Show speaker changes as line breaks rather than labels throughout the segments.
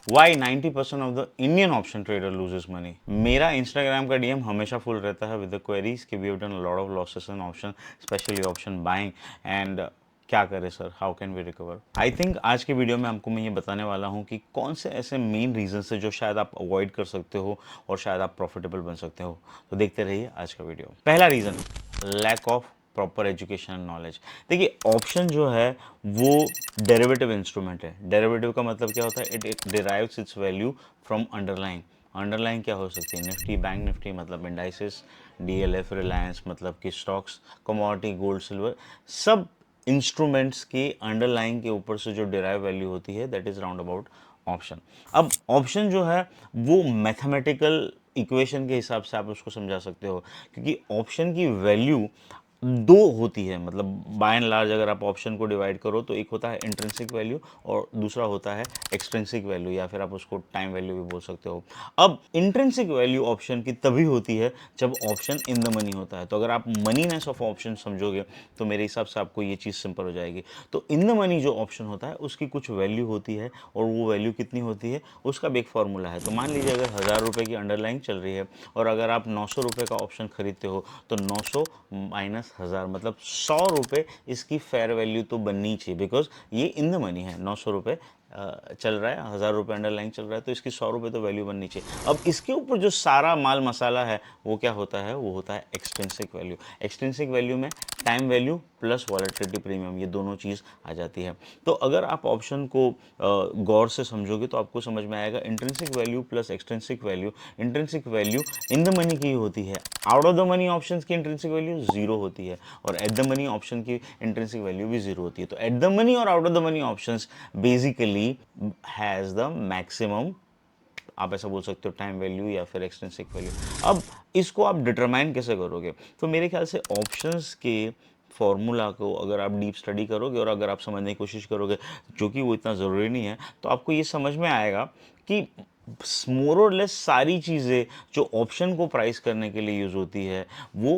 Y 90% of the Indian option trader loses money. मेरा Instagram का DM हमेशा full रहता है विद द क्वेरीज कि we have done a lot of losses in option, specially option buying, and क्या करें sir, how can we recover. I think आज के वीडियो में आपको मैं ये बताने वाला हूँ कि कौन से ऐसे मेन रीजन है जो शायद आप अवॉइड कर सकते हो और शायद आप प्रॉफिटेबल बन सकते हो। तो देखते रहिए आज का वीडियो। पहला reason, lack of proper education and knowledge. देखिए ऑप्शन जो है वो डेरिवेटिव इंस्ट्रूमेंट है। डेरिवेटिव का मतलब क्या होता है, it derives it's value from underline. Underline क्या हो सकती है, निफ्टी, बैंक निफ्टी मतलब इंडाइसिस, डीएलएफ, रिलायंस मतलब कि स्टॉक्स, कमोडिटी, गोल्ड, सिल्वर, सब इंस्ट्रूमेंट्स के अंडरलाइन के ऊपर से जो डिराइव वैल्यू होती है that is round about option. अब ऑप्शन जो है वो मैथमेटिकल इक्वेशन के हिसाब से आप उसको समझा सकते हो, क्योंकि ऑप्शन की वैल्यू दो होती है। मतलब बाय एंड लार्ज अगर आप ऑप्शन को डिवाइड करो तो एक होता है इंट्रिंसिक वैल्यू और दूसरा होता है एक्सट्रिंसिक वैल्यू, या फिर आप उसको टाइम वैल्यू भी बोल सकते हो। अब इंट्रिंसिक वैल्यू ऑप्शन की तभी होती है जब ऑप्शन इन द मनी होता है। तो अगर आप मनीनेस ऑफ ऑप्शन समझोगे तो मेरे हिसाब से आपको ये चीज़ सिंपल हो जाएगी। तो इन द मनी जो ऑप्शन होता है उसकी कुछ वैल्यू होती है, और वो वैल्यू कितनी होती है उसका भी एक फॉर्मूला है। तो मान लीजिए अगर 1000 रुपये की अंडरलाइन चल रही है और अगर आप 900 रुपये का ऑप्शन खरीदते हो तो 900 माइनस 1000 मतलब 100 रुपये इसकी फेयर वैल्यू तो बननी चाहिए, बिकॉज ये इन द मनी है। 900 रुपये चल रहा है, 1000 रुपये अंडरलाइन चल रहा है, तो इसकी 100 रुपये तो वैल्यू बननी चाहिए। अब इसके ऊपर जो सारा माल मसाला है वो क्या होता है, वो होता है एक्सट्रिंसिक वैल्यू। एक्सट्रिंसिक वैल्यू में time value plus volatility premium, ये दोनों चीज़ आ जाती है। तो अगर आप ऑप्शन को गौर से समझोगे तो आपको समझ में आएगा intrinsic value plus extrinsic value. Intrinsic value in the money की होती है, out of the money options की इंट्रिंसिक वैल्यू जीरो होती है, और एट द मनी ऑप्शन की इंट्रिंसिक वैल्यू भी जीरो होती है। तो एट द मनी और out of the money options basically has the maximum, आप ऐसा बोल सकते हो, टाइम वैल्यू या फिर एक्सट्रिंसिक वैल्यू। अब इसको आप डिटरमाइन कैसे करोगे, तो मेरे ख्याल से ऑप्शंस के फॉर्मूला को अगर आप डीप स्टडी करोगे और अगर आप समझने की कोशिश करोगे, जो कि वो इतना ज़रूरी नहीं है, तो आपको ये समझ में आएगा कि मोर और लेस सारी चीज़ें जो ऑप्शन को प्राइस करने के लिए यूज़ होती है वो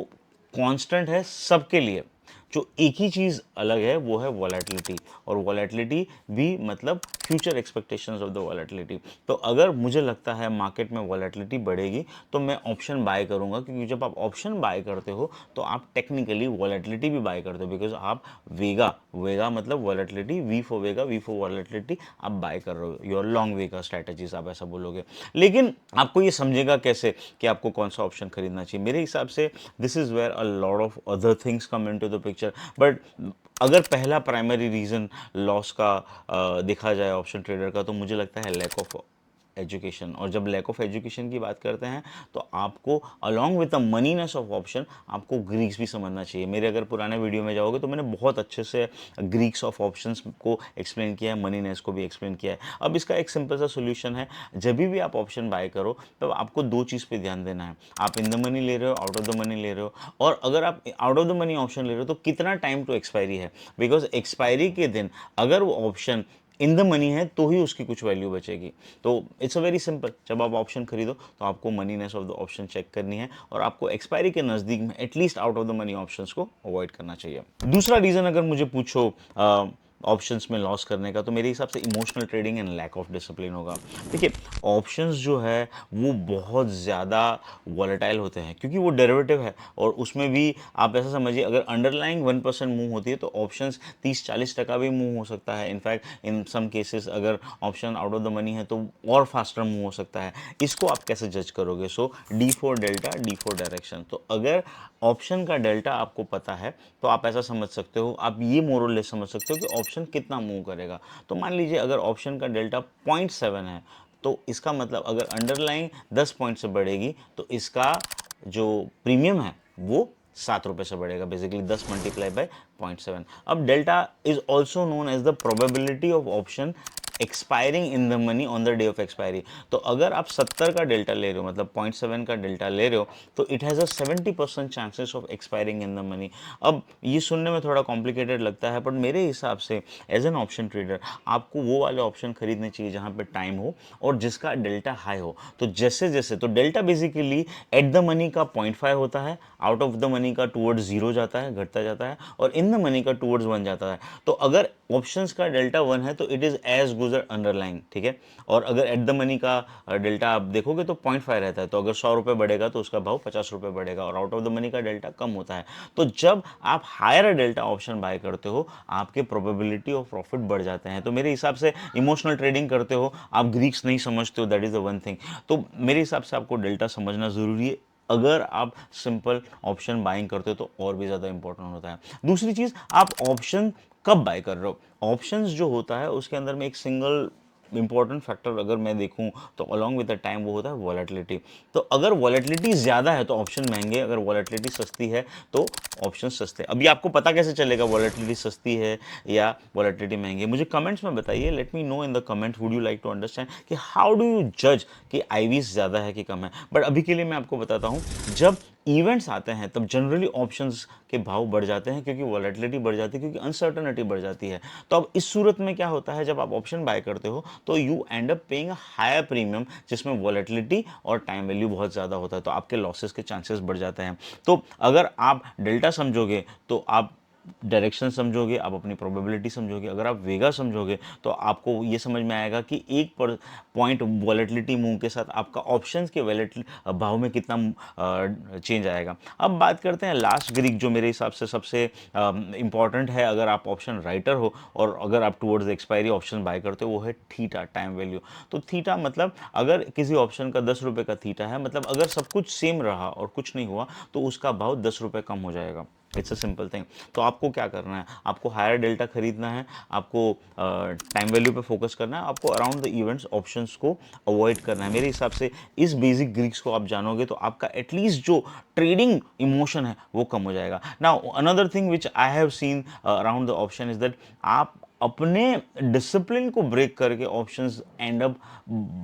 कांस्टेंट है सबके लिए। जो एक ही चीज़ अलग है वो है वॉलेटिलिटी, और वॉलेटिलिटी भी मतलब future expectations of the volatility. तो अगर मुझे लगता है मार्केट में वॉलेटिलिटी बढ़ेगी तो मैं ऑप्शन बाय करूंगा, क्योंकि जब आप ऑप्शन बाय करते हो तो आप टेक्निकली वॉलेटिलिटी भी बाय करते हो, बिकॉज आप वेगा, वेगा मतलब volatility, V for vega, V for volatility आप बाय कर रहे हो, योर लॉन्ग वेगा स्ट्रैटेजीज आप ऐसा बोलोगे। लेकिन आपको ये समझेगा कैसे कि आपको कौन सा ऑप्शन खरीदना चाहिए। मेरे हिसाब से this is where a lot of other things come into the picture, but अगर पहला प्राइमरी रीजन लॉस का देखा जाए ऑप्शन ट्रेडर का, तो मुझे लगता है लैक ऑफ एजुकेशन। और जब लैक ऑफ एजुकेशन की बात करते हैं तो आपको along with the moneyness of option आपको ग्रीक्स भी समझना चाहिए। मेरे अगर पुराने वीडियो में जाओगे तो मैंने बहुत अच्छे से ग्रीक्स ऑफ ऑप्शंस को एक्सप्लेन किया है, मनीनेस को भी एक्सप्लेन किया है। अब इसका एक सिंपल सा सोल्यूशन है, जब भी आप ऑप्शन बाय करो तब आपको दो चीज़ पे ध्यान देना है, आप इन द मनी ले रहे हो, आउट ऑफ द मनी ले रहे हो, और अगर आप out of the money option ले रहे हो तो कितना टाइम टू एक्सपायरी है। बिकॉज एक्सपायरी के दिन अगर वो ऑप्शन इन द मनी है तो ही उसकी कुछ वैल्यू बचेगी। तो इट्स अ वेरी सिंपल, जब आप ऑप्शन खरीदो तो आपको मनीनेस ऑफ द ऑप्शन चेक करनी है, और आपको एक्सपायरी के नज़दीक में at least out of the money options को अवॉइड करना चाहिए। दूसरा रीज़न अगर मुझे पूछो ऑप्शंस में लॉस करने का, तो मेरे हिसाब से emotional trading and lack of discipline होगा। देखिए ऑप्शंस जो है वो बहुत ज़्यादा वॉलेटाइल होते हैं, क्योंकि वो डेरिवेटिव है, और उसमें भी आप ऐसा समझिए अगर अंडरलाइंग 1% मूव होती है तो ऑप्शंस 30-40% भी मूव हो सकता है। इनफैक्ट इन सम केसेस अगर option out of the money है तो और फास्टर मूव हो सकता है। इसको आप कैसे जज करोगे? So D four delta, D four direction. तो अगर ऑप्शन का डेल्टा आपको पता है तो आप ऐसा समझ सकते हो, आप ये मोरलेस समझ सकते हो कि ऑप्शन कितना मूव करेगा। तो मान लीजिए अगर ऑप्शन का डेल्टा 0.7 है तो इसका मतलब अगर अंडरलाइन 10 पॉइंट से बढ़ेगी तो इसका जो प्रीमियम है वो 7 रुपये से बढ़ेगा, बेसिकली 10 मल्टीप्लाई बाय 0.7। अब delta is also known as the probability of option expiring in the money on the day of expiry. तो अगर आप 70 का डेल्टा ले रहे हो, मतलब 0.7 का डेल्टा ले रहे हो, तो it has a 70% chances of expiring in the money. अब ये सुनने में थोड़ा कॉम्प्लिकेटेड लगता है, बट मेरे हिसाब से एज एन ऑप्शन ट्रेडर आपको वो वाले ऑप्शन खरीदने चाहिए जहाँ पे टाइम हो और जिसका डेल्टा हाई हो। तो जैसे जैसे, तो delta basically eight the money का 0.5 होता है, आउट ऑफ द मनी का टूवर्ड्स 0 जाता है, घटता जाता है, और इन द मनी का टूवर्ड्स 1 जाता है। तो अगर ऑप्शंस का डेल्टा 1 है तो it is as good shows that underlying, ठीक है। और अगर एट द मनी का डेल्टा आप देखोगे तो 0.5 रहता है, तो अगर 100 रुपये बढ़ेगा तो उसका भाव 50 रुपये बढ़ेगा, और आउट ऑफ द मनी का डेल्टा कम होता है। तो जब आप हायर डेल्टा ऑप्शन बाय करते हो, आपके प्रोबेबिलिटी ऑफ प्रॉफिट बढ़ जाते हैं। तो मेरे हिसाब से इमोशनल ट्रेडिंग करते हो आप, ग्रीक्स नहीं समझते हो, that is the one thing. तो मेरे हिसाब से आपको डेल्टा समझना जरूरी है। अगर आप सिंपल ऑप्शन बाइंग करते हो तो और भी ज़्यादा इंपॉर्टेंट होता है। दूसरी चीज़, आप ऑप्शन कब बाय कर रहे हो। ऑप्शंस जो होता है उसके अंदर में एक सिंगल इंपॉर्टेंट फैक्टर अगर मैं देखूं तो अलॉन्ग विद द टाइम वो होता है वॉलेटिलिटी। तो अगर वॉलेटिलिटी ज़्यादा है तो ऑप्शन महंगे, अगर वॉलेटिलिटी सस्ती है तो ऑप्शन सस्ते। अभी आपको पता कैसे चलेगा वॉलेटिलिटी सस्ती है या वॉलेटिलिटी महंगी है? मुझे कमेंट्स में बताइए, let me know in the comment, would you like to understand कि हाउ डू यू जज कि आईवीज ज़्यादा है कि कम है। बट अभी के लिए मैं आपको बताता हूँ, जब इवेंट्स आते हैं तब जनरली ऑप्शंस के भाव बढ़ जाते हैं, क्योंकि वॉलेटिलिटी बढ़ जाती है, क्योंकि अनसर्टनिटी बढ़ जाती है। तो अब इस सूरत में क्या होता है, जब आप ऑप्शन बाय करते हो तो you end up paying higher premium, जिसमें वॉलेटिलिटी और टाइम वैल्यू बहुत ज़्यादा होता है, तो आपके लॉसेस के चांसेस बढ़ जाते हैं। तो अगर आप डेल्टा समझोगे तो आप डायरेक्शन समझोगे, आप अपनी प्रोबेबिलिटी समझोगे। अगर आप वेगा समझोगे तो आपको ये समझ में आएगा कि एक पर पॉइंट वॉलेटिलिटी मूव के साथ आपका ऑप्शंस के वॉलेटिलिटी भाव में कितना चेंज आएगा। अब बात करते हैं लास्ट ग्रीक, जो मेरे हिसाब से सबसे इंपॉर्टेंट है अगर आप ऑप्शन राइटर हो और अगर आप टुवर्ड्स एक्सपायरी ऑप्शन बाय करते हो, वो है थीटा, टाइम वैल्यू। तो थीटा मतलब अगर किसी ऑप्शन का 10 रुपये का थीटा है, मतलब अगर सब कुछ सेम रहा और कुछ नहीं हुआ तो उसका भाव 10 रुपये कम हो जाएगा। It's a simple thing. तो आपको क्या करना है, आपको हायर डेल्टा खरीदना है, आपको टाइम वैल्यू पे फोकस करना है, आपको अराउंड द इवेंट्स ऑप्शंस को अवॉइड करना है। मेरे हिसाब से इस बेसिक ग्रीक्स को आप जानोगे तो आपका एटलीस्ट जो ट्रेडिंग इमोशन है वो कम हो जाएगा। Now another thing which I have seen around the option is that आप अपने डिसिप्लिन को ब्रेक करके ऑप्शंस एंड अप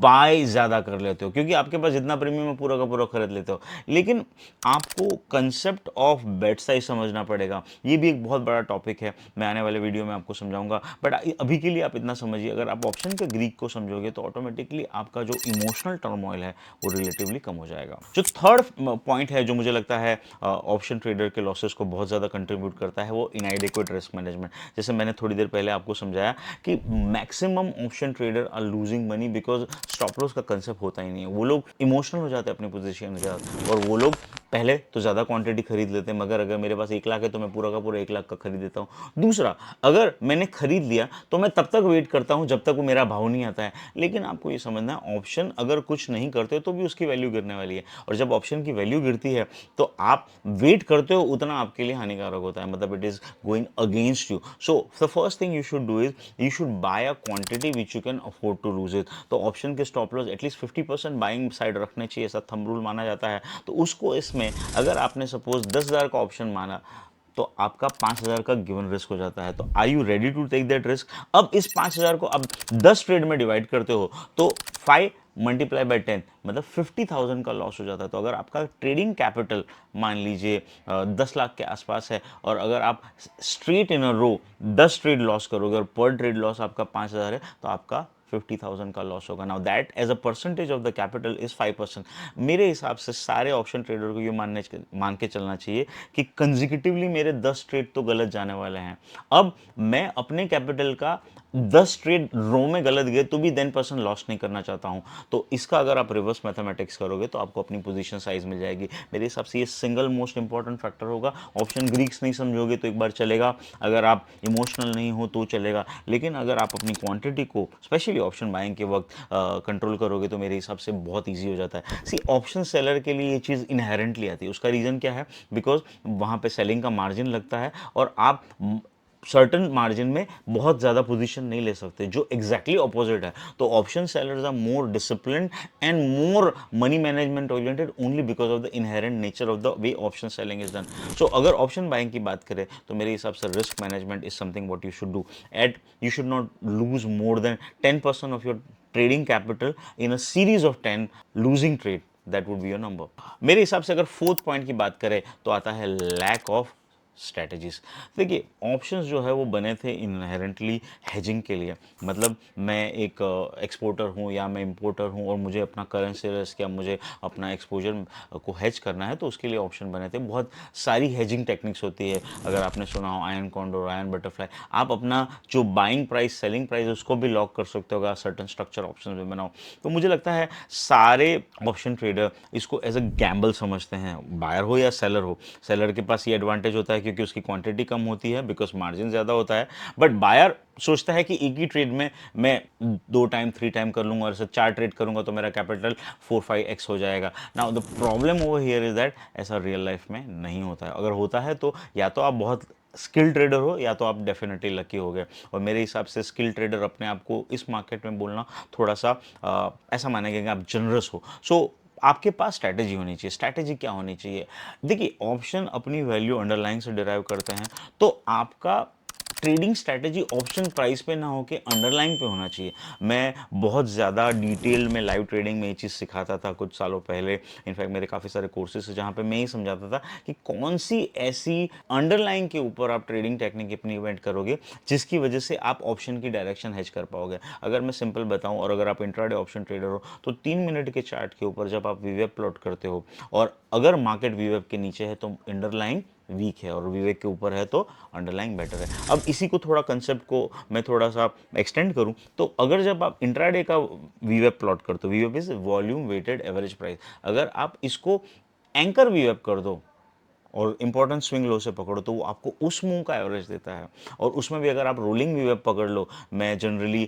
बाय ज़्यादा कर लेते हो, क्योंकि आपके पास जितना प्रीमियम है पूरा का पूरा खरीद लेते हो। लेकिन आपको कंसेप्ट ऑफ बेट साइज समझना पड़ेगा, ये भी एक बहुत बड़ा टॉपिक है, मैं आने वाले वीडियो में आपको समझाऊंगा। बट अभी के लिए आप इतना समझिए, अगर आप ऑप्शन के ग्रीक को समझोगे तो ऑटोमेटिकली आपका जो इमोशनल टर्मोइल है वो रिलेटिवली कम हो जाएगा। जो थर्ड पॉइंट है जो मुझे लगता है ऑप्शन ट्रेडर के लॉसेस को बहुत ज़्यादा कंट्रीब्यूट करता है, वो इनएडिक्वेट रिस्क मैनेजमेंट। जैसे मैंने थोड़ी देर पहले आपको समझाया कि maximum option trader are losing money because stop loss का कंसेप्ट होता ही नहीं है। वो लोग इमोशनल हो जाते हैं अपनी पोजीशन के साथ, और वो लोग पहले तो ज़्यादा क्वांटिटी खरीद लेते हैं, मगर अगर मेरे पास 1 लाख है तो मैं पूरा का पूरा 1 लाख का खरीद देता हूँ। दूसरा, अगर मैंने खरीद लिया तो मैं तब तक वेट करता हूँ जब तक वो मेरा भाव नहीं आता है। लेकिन आपको ये समझना है, ऑप्शन अगर कुछ नहीं करते तो भी उसकी वैल्यू गिरने वाली है, और जब ऑप्शन की वैल्यू गिरती है तो आप वेट करते हो उतना आपके लिए हानिकारक होता है, मतलब it is going against you. So the first thing you should do is you should buy a quantity which you can afford to lose it. तो ऑप्शन के stop loss at least 50% buying side रखने चाहिए, ऐसा thumb rule माना जाता है। तो उसको इसमें अगर आपने सपोज 10,000 का ऑप्शन माना तो आपका 5,000 का गिवन रिस्क हो जाता है। तो are you ready to take that risk? अब इस 5,000 को अब 10 ट्रेड में डिवाइड करते हो तो 5 मल्टीप्लाई बाय 10 मतलब 50,000 का लॉस हो जाता है। तो अगर आपका ट्रेडिंग कैपिटल मान लीजिए 10 लाख के आसपास है, और अगर आप straight in a row 10 trade loss करोगे और पर ट्रेड लॉस आपका 5,000 है, तो आपका 50,000 का लॉस होगा। Now that as a percentage of the capital is 5%। मेरे हिसाब से सारे ऑप्शन ट्रेडर को ये मान के चलना चाहिए कि कंजिक्यूटिवली मेरे 10 ट्रेड तो गलत जाने वाले हैं। अब मैं अपने कैपिटल का 10 ट्रेड रो में गलत गए तो भी 10% लॉस नहीं करना चाहता हूं। तो इसका अगर आप रिवर्स मैथमेटिक्स करोगे तो आपको अपनी पोजीशन साइज मिल जाएगी। मेरे हिसाब से ये सिंगल मोस्ट इंपॉर्टेंट फैक्टर होगा। ऑप्शन ग्रीक्स नहीं समझोगे तो एक बार चलेगा, अगर आप इमोशनल नहीं हो तो चलेगा, लेकिन अगर आप अपनी क्वांटिटी को स्पेशली ऑप्शन बाइंग के वक्त कंट्रोल करोगे तो मेरे हिसाब से बहुत ईजी हो जाता है। सी, ऑप्शन सेलर के लिए ये चीज़ इनहेरेंटली आती है। उसका रीज़न क्या है? बिकॉज वहाँ पे सेलिंग का मार्जिन लगता है और आप सर्टन मार्जिन में बहुत ज़्यादा पोजीशन नहीं ले सकते, जो एग्जैक्टली ऑपोजिट है। तो option sellers are more disciplined and more money management oriented only because of the inherent nature of the way option selling is done. So अगर ऑप्शन बाइंग की बात करें तो मेरे हिसाब से risk management is something what you should do. At you should not lose more than 10% of your trading capital in a series of 10 losing trade. That would be your number. मेरे हिसाब से अगर फोर्थ पॉइंट की बात करें तो आता है लैक ऑफ स्ट्रैटेजीज। देखिए ऑप्शंस जो है वो बने थे इनहेरेंटली हेजिंग के लिए, मतलब मैं एक एक्सपोर्टर हूँ या मैं इंपोर्टर हूँ और मुझे अपना करेंसी रिस्क या मुझे अपना एक्सपोजर को हेज करना है, तो उसके लिए ऑप्शन बने थे। बहुत सारी हेजिंग टेक्निक्स होती है, अगर आपने सुना हो आयरन कॉन्डोर, आयरन बटरफ्लाई, आप अपना जो बाइंग प्राइस सेलिंग प्राइस उसको भी लॉक कर सकते हो अगर सर्टन स्ट्रक्चर ऑप्शन में बनाओ। तो मुझे लगता है सारे ऑप्शन ट्रेडर इसको एज अ गैम्बल समझते हैं, बायर हो या सेलर हो। सेलर के पास ये एडवांटेज होता है क्योंकि उसकी क्वांटिटी कम होती है, बिकॉज मार्जिन ज़्यादा होता है, बट बायर सोचता है कि एक ही ट्रेड में मैं 2 टाइम 3 टाइम कर लूंगा और इसे 4 ट्रेड करूंगा तो मेरा कैपिटल 4-5x हो जाएगा। Now the problem over here is that ऐसा रियल लाइफ में नहीं होता है। अगर होता है तो या तो आप बहुत स्किल ट्रेडर हो या तो आप डेफिनेटली लकी हो गए। और मेरे हिसाब से स्किल ट्रेडर अपने आप को इस मार्केट में बोलना थोड़ा सा ऐसा मानेंगे कि आप जनरस हो। सो आपके पास स्ट्रैटेजी होनी चाहिए। स्ट्रैटेजी क्या होनी चाहिए? देखिए ऑप्शन अपनी वैल्यू अंडरलाइन से डिराइव करते हैं, तो आपका ट्रेडिंग स्ट्रैटेजी ऑप्शन प्राइस पे ना होके अंडरलाइन पे होना चाहिए। मैं बहुत ज़्यादा डिटेल में लाइव ट्रेडिंग में ये चीज़ सिखाता था कुछ सालों पहले। इनफैक्ट मेरे काफ़ी सारे कोर्सेज जहाँ पे मैं ही समझाता था कि कौन सी ऐसी अंडरलाइन के ऊपर आप ट्रेडिंग टेक्निक इम्प्लीमेंट करोगे जिसकी वजह से आप ऑप्शन की डायरेक्शन हेज कर पाओगे। अगर मैं सिंपल बताऊं, और अगर आप इंट्राडे ऑप्शन ट्रेडर हो, तो 3 मिनट के चार्ट के ऊपर जब आप वीवेब प्लॉट करते हो और अगर मार्केट वीवेब के नीचे है तो अंडरलाइन वीक है और विवेक के ऊपर है तो अंडरलाइंग बेटर है। अब इसी को थोड़ा कंसेप्ट को मैं थोड़ा सा एक्सटेंड करूं, तो अगर जब आप इंट्राडे का वीवेब प्लॉट करते हो, वीवेब is volume weighted average price, अगर आप इसको एंकर वीवेब कर दो और इंपॉर्टेंट स्विंग लो से पकड़ो तो वो आपको उस मूव का एवरेज देता है। और उसमें भी अगर आप रोलिंग वीवेब पकड़ लो, मैं जनरली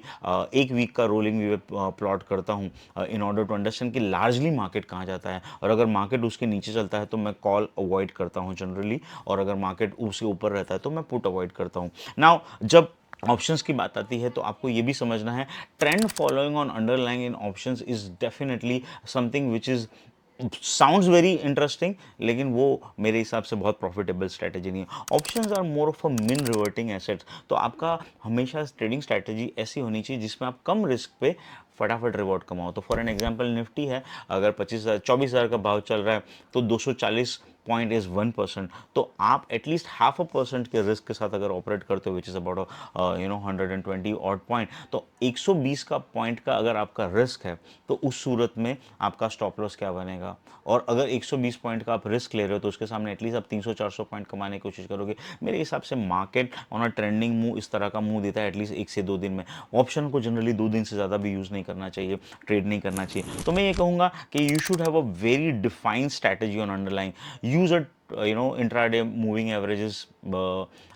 एक वीक का रोलिंग वीवेब प्लॉट करता हूँ इन ऑर्डर टू अंडरस्टैंड कि लार्जली मार्केट कहाँ जाता है, और अगर मार्केट उसके नीचे चलता है तो मैं कॉल अवॉइड करता हूँ जनरली, और अगर मार्केट उसके ऊपर रहता है तो मैं पुट अवॉइड करता हूँ। नाउ जब ऑप्शंस की बात आती है तो आपको ये भी समझना है, trend following on underlying in options is definitely something which is sounds very interesting, लेकिन वो मेरे हिसाब से बहुत प्रॉफिटेबल स्ट्रैटेजी नहीं है। Options are more of a mean reverting assets. तो आपका हमेशा ट्रेडिंग स्ट्रैटेजी ऐसी होनी चाहिए जिसमें आप कम रिस्क पे फटाफट रिवॉर्ड कमाओ। तो फॉर एन एग्जांपल निफ्टी है, अगर 24,000 का भाव चल रहा है तो 240 पॉइंट इज 1%, तो आप एटलीस्ट 0.5% के रिस्क के साथ अगर ऑपरेट करते हो which is about 120 odd point, तो 120 का पॉइंट का अगर आपका रिस्क है तो उस सूरत में आपका स्टॉप लॉस क्या बनेगा। और अगर 120 पॉइंट का आप रिस्क ले रहे हो तो उसके सामने एटलीस्ट आप 300-400 पॉइंट कमाने की कोशिश करोगे। मेरे हिसाब से market on a trending move इस तरह का मूव देता है एटलीस्ट 1 से 2 दिन में। ऑप्शन को जनरली 2 दिन से ज़्यादा भी यूज़ नहीं करना चाहिए, ट्रेड नहीं करना चाहिए। तो मैं ये कहूँगा कि you should have a very defined strategy on underlying, use a intraday moving averages,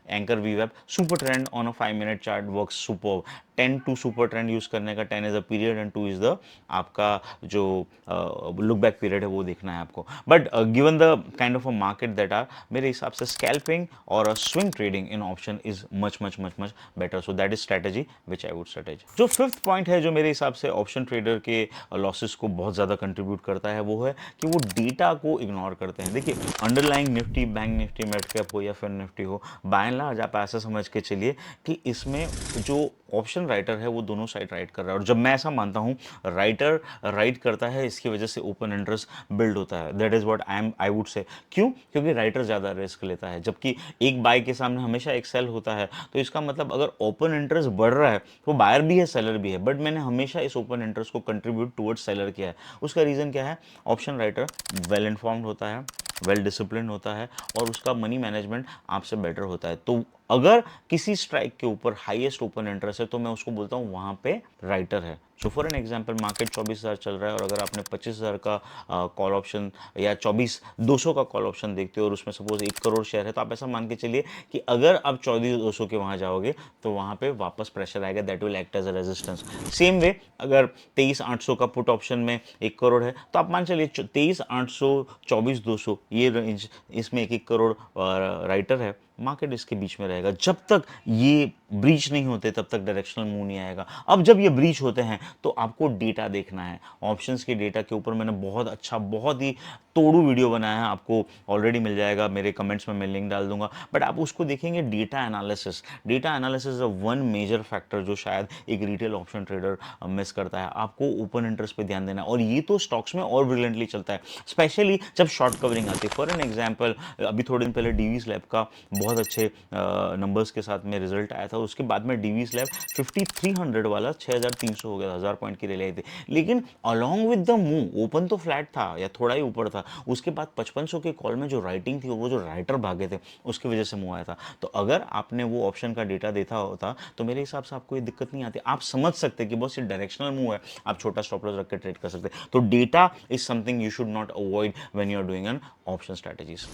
anchor वीवेब, super trend on a 5 minute chart work super. 10 two super trend use करने का, 10 is a period and 2 is the आपका जो look back period है वो देखना है आपको। But given the kind of a market that are, मेरे हिसाब से स्कैल्पिंग और swing trading in option is much much much much better. So that is strategy which I would strategy. जो फिफ्थ पॉइंट है जो मेरे हिसाब से ऑप्शन ट्रेडर के लॉसेस को बहुत ज़्यादा कंट्रीब्यूट करता है वो है कि वो डेटा को इग्नोर करते हैं। देखिए underlying Nifty, bank Nifty, mid cap हो या फिर निफ्टी हो, बाय एंड लार्ज आप ऐसा समझ के चलिए कि इसमें जो ऑप्शन राइटर है वो दोनों साइड राइट कर रहा है। और जब मैं ऐसा मानता हूँ राइटर राइट करता है इसकी वजह से ओपन इंटरेस्ट बिल्ड होता है, that is what I would say. क्यों? क्योंकि राइटर ज़्यादा रिस्क लेता है, जबकि एक बाय के सामने हमेशा एक सेल होता है। तो इसका मतलब अगर ओपन इंटरेस्ट बढ़ रहा है तो बायर भी है सेलर भी है, बट मैंने हमेशा इस ओपन इंटरेस्ट को कंट्रीब्यूट टुवर्ड्स सेलर किया है। उसका रीज़न क्या है? ऑप्शन राइटर वेल इन्फॉर्म्ड होता है, वेल डिसिप्लिन होता है और उसका मनी मैनेजमेंट आपसे बेटर होता है। तो अगर किसी स्ट्राइक के ऊपर हाईएस्ट ओपन इंटरेस्ट है तो मैं उसको बोलता हूँ वहाँ पे राइटर है। So for an example market 24,000 चल रहा है और अगर आपने 25,000 का कॉल ऑप्शन या 24,200 का कॉल ऑप्शन देखते हो और उसमें सपोज 1 करोड़ शेयर है, तो आप ऐसा मान के चलिए कि अगर आप 24,200 के वहाँ जाओगे तो वहाँ पे वापस प्रेशर आएगा, that will act as a resistance. Same way अगर 23,800 का पुट ऑप्शन में 1 करोड़ है तो आप मान चलिए 23,800 24,200 ये रेंज, इसमें 1-1 करोड़ राइटर है, मार्केट इसके बीच में रहेगा। जब तक ये ब्रीच नहीं होते तब तक डायरेक्शनल मूव नहीं आएगा। अब जब ये ब्रीच होते हैं तो आपको डेटा देखना है। ऑप्शंस के डेटा के ऊपर मैंने बहुत अच्छा, बहुत ही तोड़ू वीडियो बनाया है, आपको ऑलरेडी मिल जाएगा, मेरे कमेंट्स में मैं लिंक डाल दूंगा। बट आप उसको देखेंगे, data analysis. Data analysis is one major factor जो शायद एक रिटेल ऑप्शन ट्रेडर मिस करता है। आपको ओपन इंटरेस्ट पे ध्यान देना है और ये तो स्टॉक्स में और ब्रिलियंटली चलता है, स्पेशली जब शॉर्ट कवरिंग आती है। फॉर एन एग्जाम्पल अभी थोड़े दिन पहले डीवीज लैब का बहुत अच्छे नंबर्स के साथ में रिजल्ट आया था। उसके बाद में डीवी स्लैब 5300 वाला 6300 हो गया, 1000 पॉइंट की रैली आई थी। लेकिन along with the move open तो फ्लैट था या थोड़ा ही ऊपर था, उसके बाद 5500 के कॉल में जो राइटिंग थी, वो जो राइटर भागे थे उसकी वजह से मूव आया था। तो अगर आपने वो ऑप्शन का डेटा देखा होता तो मेरे हिसाब से आपको ये दिक्कत नहीं आती। आप समझ सकते कि बहुत सी डायरेक्शनल मूव है, आप छोटा स्टॉप लॉस रख के ट्रेड कर सकते। तो data is something you should not avoid when you are doing an option strategies.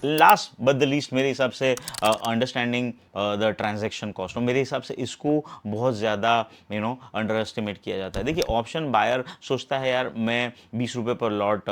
Last but the least मेरे हिसाब से अंडरस्टैंडिंग द ट्रांजैक्शन कॉस्ट, मेरे हिसाब से इसको बहुत ज़्यादा अंडर एस्टिमेट किया जाता है। देखिए ऑप्शन बायर सोचता है यार मैं 20 रुपये पर लॉट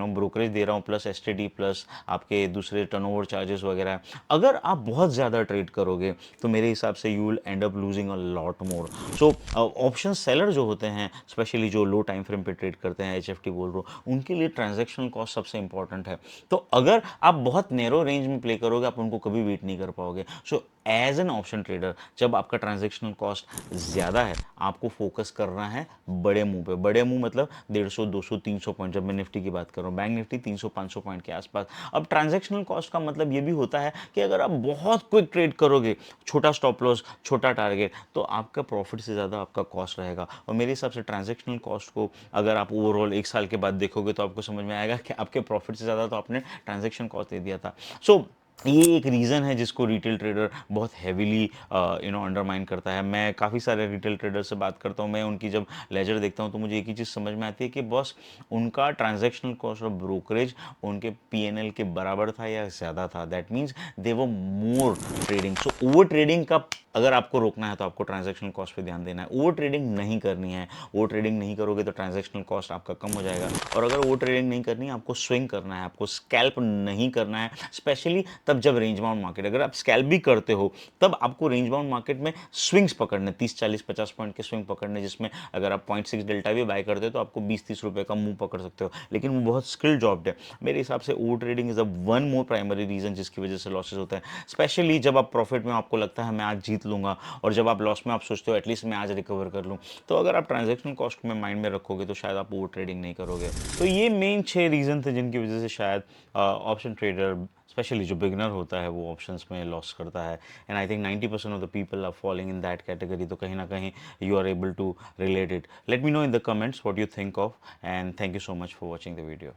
ब्रोकरेज दे रहा हूँ, प्लस एसटीडी, प्लस आपके दूसरे टर्नओवर चार्जेस वगैरह। अगर आप बहुत ज़्यादा ट्रेड करोगे तो मेरे हिसाब से you will and up losing a lot more. So option seller जो होते हैं, स्पेशली जो लो टाइम फ्रेम पे ट्रेड करते हैं, एचएफटी बोल रहा हूँ, उनके लिए ट्रांजैक्शन कॉस्ट सबसे इंपॉर्टेंट है। तो अगर आप बहुत नैरो रेंज में प्ले करोगे, आप उनको कभी बीट नहीं कर पाओगे। So as an option trader, जब आपका ट्रांजैक्शनल कॉस्ट ज़्यादा है, आपको फोकस करना है बड़े मुंह पे। बड़े मुंह मतलब 150, 200, 300 पॉइंट, जब मैं निफ्टी की बात कर रहा हूँ, बैंक निफ्टी 300, 500 पॉइंट के आसपास। अब ट्रांजैक्शनल कॉस्ट का मतलब ये भी होता है कि अगर आप बहुत क्विक ट्रेड करोगे, छोटा स्टॉप लॉस, छोटा टारगेट, तो आपका प्रॉफिट से ज़्यादा आपका कॉस्ट रहेगा। और मेरे हिसाब से ट्रांजैक्शनल कॉस्ट को अगर आप ओवरऑल 1 साल के बाद देखोगे तो आपको समझ में आएगा कि आपके प्रॉफिट से ज़्यादा तो आपने ट्रांजैक्शन कॉस्ट दे दिया था। सो ये एक रीज़न है जिसको रिटेल ट्रेडर बहुत हैवीली अंडरमाइन करता है। मैं काफ़ी सारे रिटेल ट्रेडर से बात करता हूँ, मैं उनकी जब लेजर देखता हूँ तो मुझे एक ही चीज़ समझ में आती है कि बॉस, उनका ट्रांजैक्शनल कॉस्ट ऑफ ब्रोकरेज उनके पीएनएल के बराबर था या ज़्यादा था। That means they were more trading. So over trading का अगर आपको रोकना है तो आपको ट्रांजैक्शनल कॉस्ट पे ध्यान देना है। ओवर ट्रेडिंग नहीं करनी है। ओवर ट्रेडिंग नहीं करोगे तो ट्रांजैक्शनल कॉस्ट आपका कम हो जाएगा। और अगर ओवर ट्रेडिंग नहीं करनी है, आपको स्विंग करना है, आपको स्कैल्प नहीं करना है। स्पेशली तब जब रेंज बाउंड मार्केट, अगर आप स्कैल्प भी करते हो तब आपको रेंज बाउंड मार्केट में स्विंग्स पकड़ने, 30, 40, 50 पॉइंट के स्विंग पकड़ने, जिसमें अगर आप 0.6 डेल्टा भी बाय करते हो तो आपको 20-30 रुपए का मूव पकड़ सकते हो। लेकिन वो बहुत स्किल जॉब है। मेरे हिसाब से over trading is a one more primary reason जिसकी वजह से लॉसेस होता है। स्पेशली जब आप प्रॉफिट में आपको लगता है मैं आज जीत लूंगा, और जब आप लॉस में आप सोचते हो एटलीस्ट मैं आज रिकवर कर लूँ। तो अगर आप ट्रांजैक्शन कॉस्ट में माइंड में रखोगे तो शायद आप ओवर ट्रेडिंग नहीं करोगे। तो ये मेन 6 रीज़न थे जिनकी वजह से शायद ऑप्शन ट्रेडर, स्पेशली जो बिगनर होता है, वो ऑप्शंस में लॉस करता है। And I think 90% of the people are following in that category. तो कहीं ना कहीं you are able to relate it. Let me know in the comments what you think of, and thank you so much for watching the video.